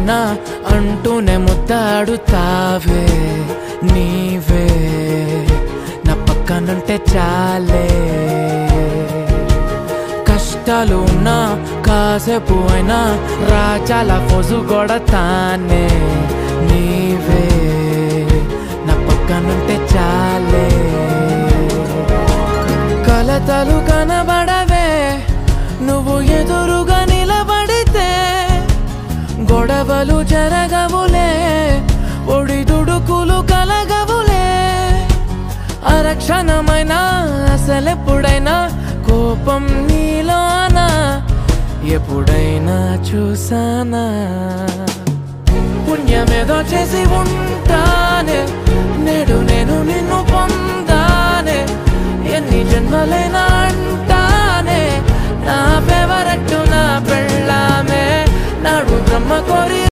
అయినా అంటూనే ముద్దాడుతావే నీవే నా పక్కనుంటే చాలే కష్టాలు ఉన్నా కాసేపు అయినా రాజాల ఫోజు కొడతానే నీవే నా పక్కనుంటే చాలే కలతలు కనబడవే నువ్వు ఎదురుగా నిలబడితే గొడవలు జరగవులే ఒడిదుడుకులు కలగవులే అరక్షణమైన అసలెప్పుడైనా కోపం నీలోనా ఎప్పుడైనా చూసానా పుణ్యమేదో చేసి ఉంటానే నేడు నేను నిన్ను పొందానే ఎన్ని జన్మలైనా అంటానే నా ఫేవరెట్ నా పెళ్ళామే నాడు బ్రహ్మ కోరి